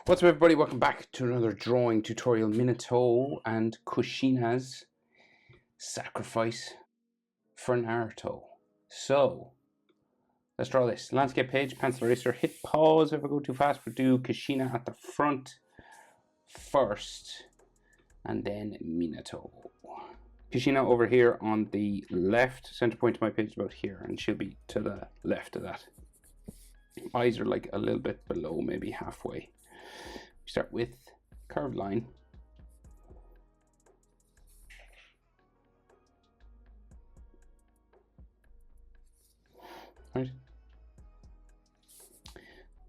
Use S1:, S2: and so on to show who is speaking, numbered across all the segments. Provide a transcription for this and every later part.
S1: What's up, everybody? Welcome back to another drawing tutorial. Minato and Kushina's sacrifice for Naruto. So, let's draw this. Landscape page, pencil eraser, hit pause if I go too fast, but do Kushina at the front first, and then Minato. Kushina over here on the left, center point of my page about here, and she'll be to the left of that. Eyes are like a little bit below, maybe halfway. We start with curved line. Right.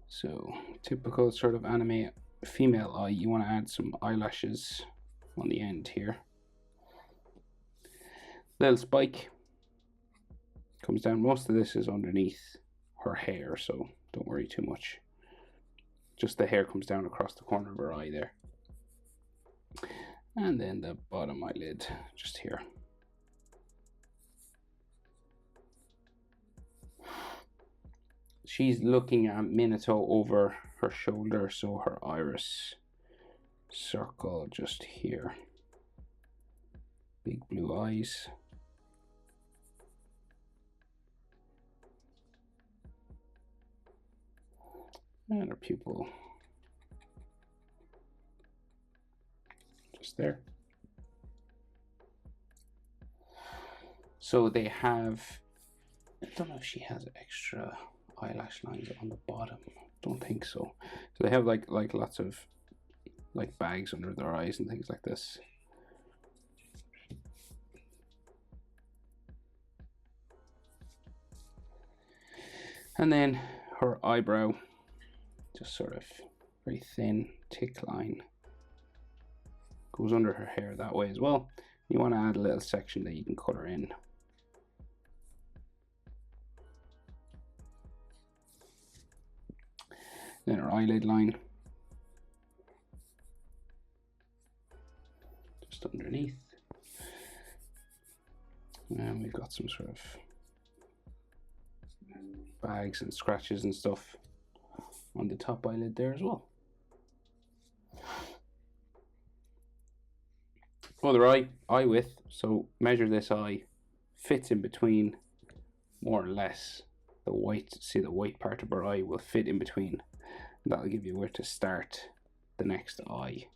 S1: So typical sort of anime female eye, you want to add some eyelashes on the end here. Little spike comes down. Most of this is underneath her hair, so don't worry too much. Just the hair comes down across the corner of her eye there. And then the bottom eyelid just here. She's looking at Minato over her shoulder, so her iris circle just here. Big blue eyes. And her pupil just there. So they have, I don't know if she has extra eyelash lines on the bottom. Don't think so. So they have like lots of like bags under their eyes and things like this. And then her eyebrow, just sort of very thin tick line, goes under her hair that way as well. You want to add a little section that you can color in. Then her eyelid line, just underneath. And we've got some sort of bags and scratches and stuff on the top eyelid there as well. Other eye width, so measure this eye, fits in between more or less the white. See, the white part of her eye will fit in between. That'll give you where to start the next eye.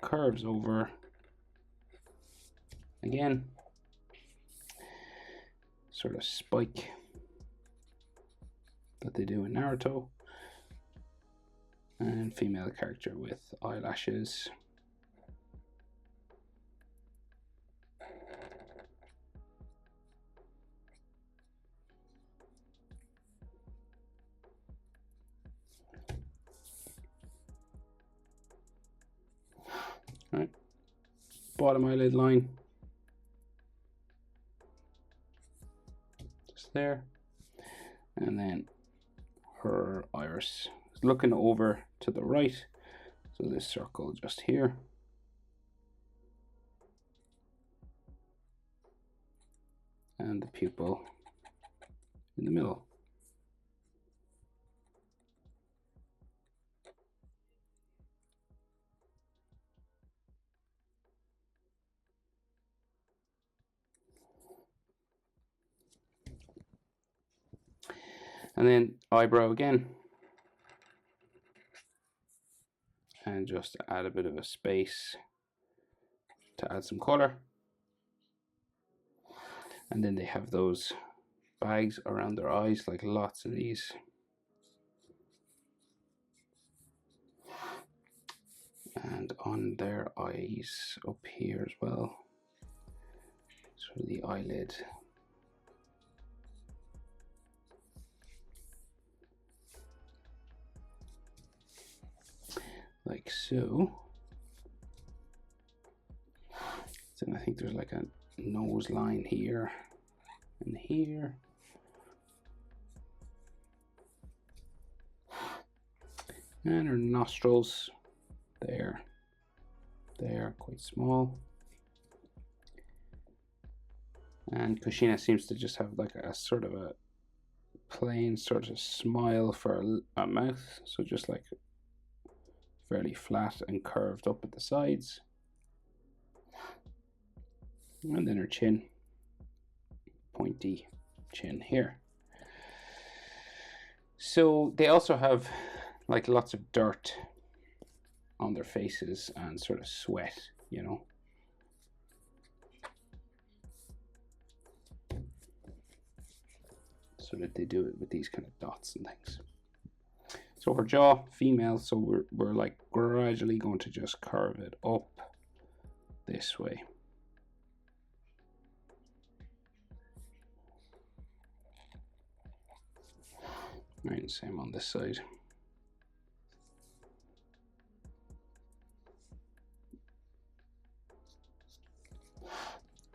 S1: Curves over again, sort of spike that they do in Naruto, and female character with eyelashes. Right, bottom eyelid line, just there, and then her iris is looking over to the right, so this circle just here. And the pupil in the middle. And then eyebrow again. And just add a bit of a space to add some color. And then they have those bags around their eyes, like lots of these. And on their eyes up here as well. So the eyelid. Like so. Then I think there's like a nose line here and here. And her nostrils there. They are quite small. And Kushina seems to just have like a sort of a plain sort of smile for a mouth. So just like fairly flat and curved up at the sides. And then her chin, pointy chin here. So they also have like lots of dirt on their faces and sort of sweat, you know. So that they do it with these kind of dots and things. So her jaw, female, so we're like gradually going to just curve it up this way. Right, same on this side.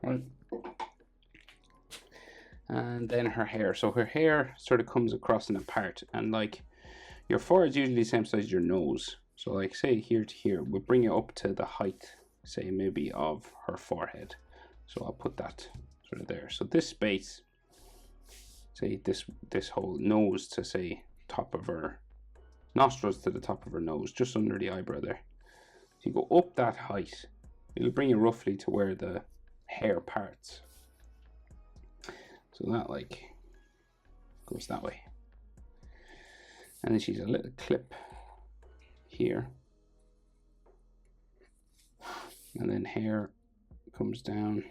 S1: Right. And then her hair. So her hair sort of comes across in a part, and like your forehead's usually the same size as your nose. So like say here to here, we'll bring it up to the height, say maybe of her forehead. So I'll put that sort of there. So this space, say this whole nose to say top of her nostrils to the top of her nose, just under the eyebrow there. So you go up that height, it'll bring you roughly to where the hair parts. So that like goes that way. And then she's a little clip here. And then hair comes down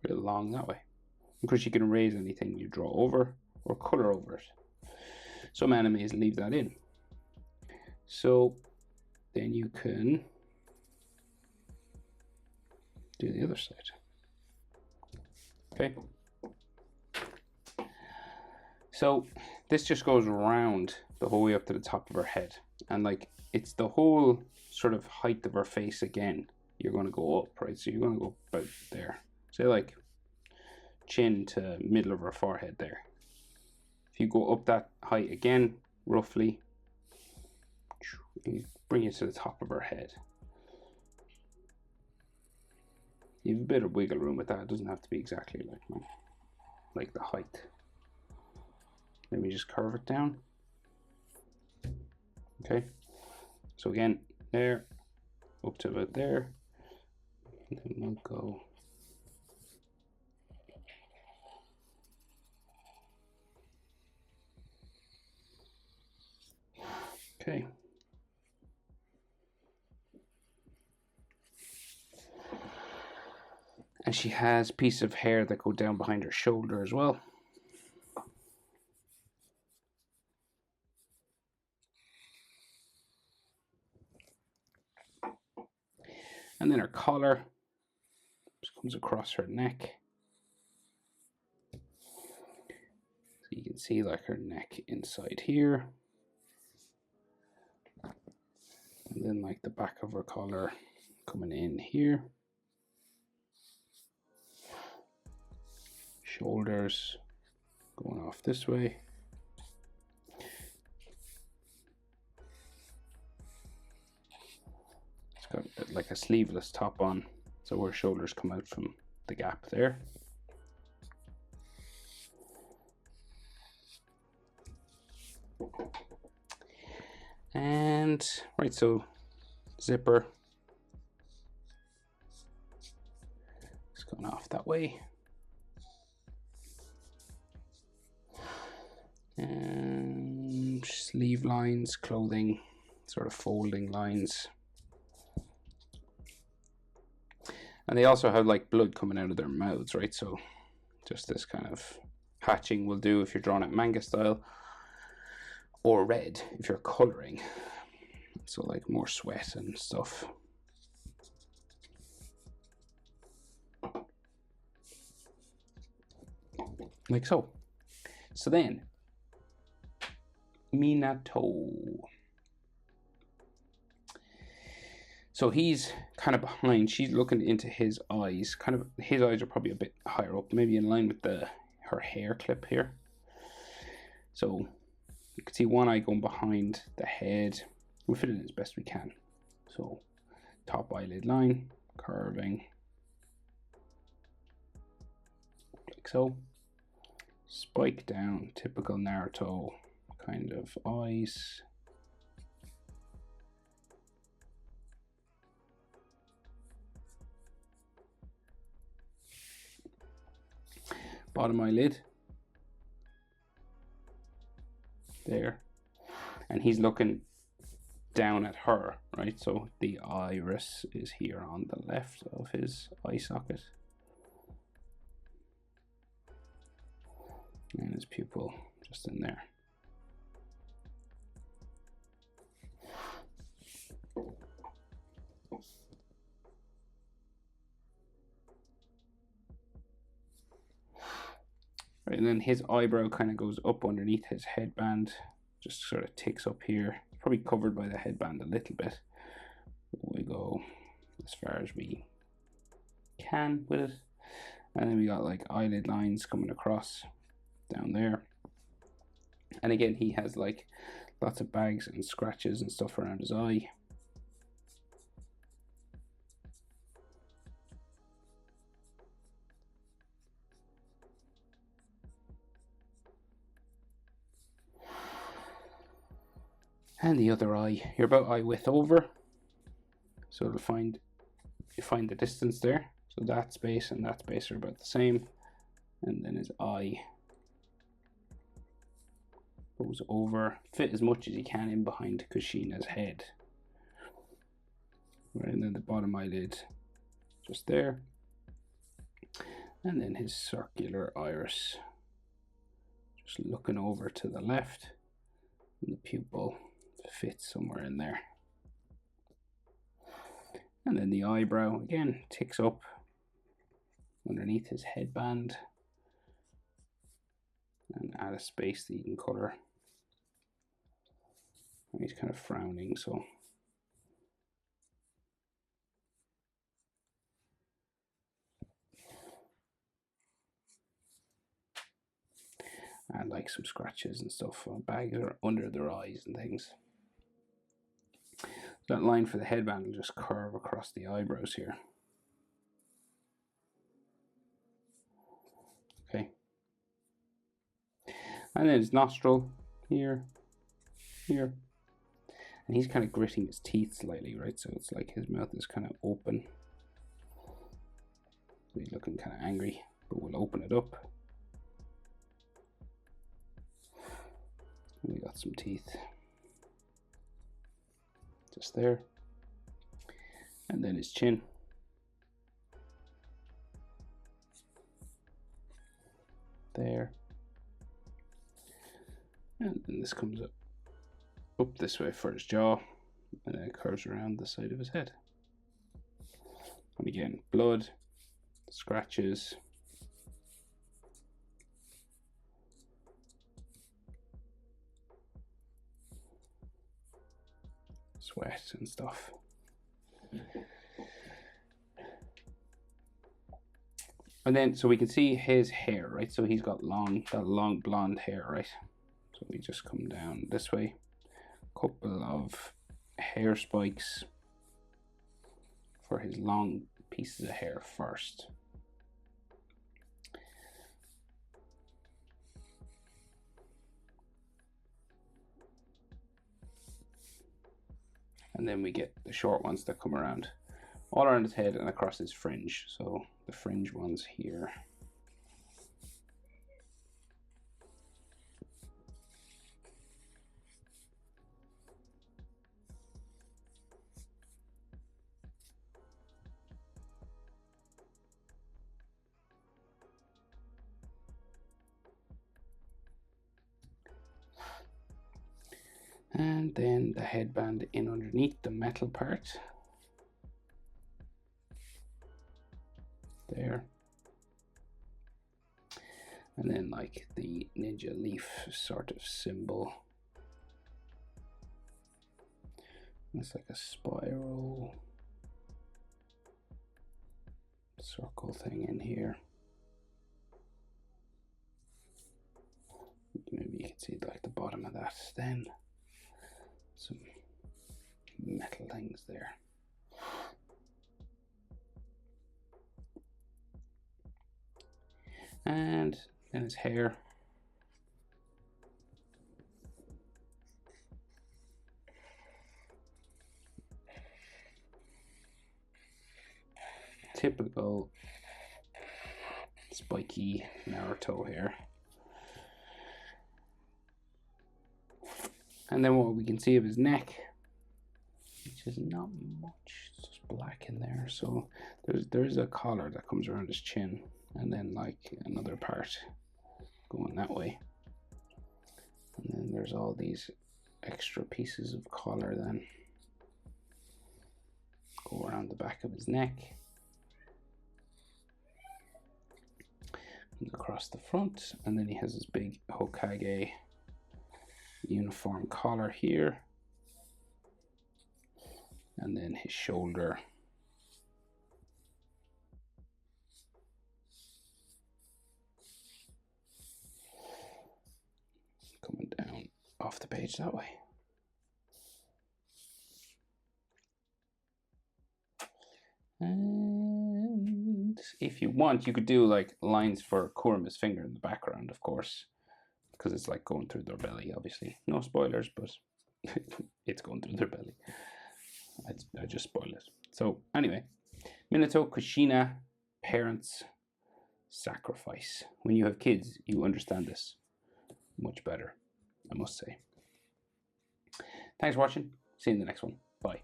S1: real long that way. Of course, you can erase anything you draw over or color over it. Some animes leave that in. So then you can do the other side. Okay. So this just goes around the whole way up to the top of her head. And like it's the whole sort of height of her face again. You're going to go up, right? So you're going to go about there. Say like chin to middle of her forehead there. If you go up that height again, roughly, you bring it to the top of her head. You have a bit of wiggle room with that. It doesn't have to be exactly like the height. Let me just curve it down. Okay. So again, there, up to about there. And then we'll go. Okay. And she has a piece of hair that go down behind her shoulder as well. And then her collar just comes across her neck. So you can see like her neck inside here. And then like the back of her collar coming in here. Shoulders going off this way. It's got like a sleeveless top on, so her shoulders come out from the gap there. And right, so zipper it's going off that way. And sleeve lines, clothing, sort of folding lines. And they also have like blood coming out of their mouths, right? So just this kind of hatching will do if you're drawing it manga style, or red if you're coloring. So like more sweat and stuff. Like so. So then, Minato. So he's kind of behind, she's looking into his eyes. Kind of, his eyes are probably a bit higher up, maybe in line with her hair clip here. So you can see one eye going behind the head. We'll fit it in as best we can. So top eyelid line, curving, like so. Spike down, typical Naruto kind of of eyes. Bottom eyelid. There. And he's looking down at her, right? So the iris is here on the left of his eye socket. And his pupil just in there. Right, and then his eyebrow kind of goes up underneath his headband, just sort of ticks up here. It's probably covered by the headband a little bit. We go as far as we can with it. And then we got like eyelid lines coming across down there. And again, he has like lots of bags and scratches and stuff around his eye. And the other eye, you're about eye width over, so it'll find the distance there. So that space and that space are about the same, and then his eye goes over, fit as much as you can in behind Kushina's head. Right, and then the bottom eyelid just there, and then his circular iris just looking over to the left, and the pupil fits somewhere in there. And then the eyebrow again ticks up underneath his headband and add a space that you can color. And he's kind of frowning, so add like some scratches and stuff. Bags are under their eyes and things. That line for the headband will just curve across the eyebrows here. Okay. And then his nostril here, here. And he's kind of gritting his teeth slightly, right? So it's like his mouth is kind of open. So he's looking kind of angry, but we'll open it up. And we got some teeth just there. And then his chin. There. And then this comes up this way for his jaw, and then it curves around the side of his head. And again, blood, scratches, sweat and stuff. And then, so we can see his hair, right? So he's got long blonde hair, right? So we just come down this way. Couple of hair spikes for his long pieces of hair first. And then we get the short ones that come around all around his head and across his fringe. So the fringe ones here. And then the headband in underneath the metal part. There. And then like the ninja leaf sort of symbol. It's like a spiral circle thing in here. Maybe you can see like the bottom of that then. Some metal things there. And then his hair. Typical spiky Naruto here. And then what we can see of his neck, which is not much, it's just black in there. So there's a collar that comes around his chin, and then like another part going that way. And then there's all these extra pieces of collar then go around the back of his neck. And across the front, and then he has his big Hokage uniform collar here. And then his shoulder. Coming down off the page that way. And if you want, you could do like lines for Kurama's finger in the background, of course, because it's like going through their belly, obviously. No spoilers, but it's going through their belly. I just spoiled it. So anyway, Minato Kushina, parents, sacrifice. When you have kids, you understand this much better, I must say. Thanks for watching. See you in the next one. Bye.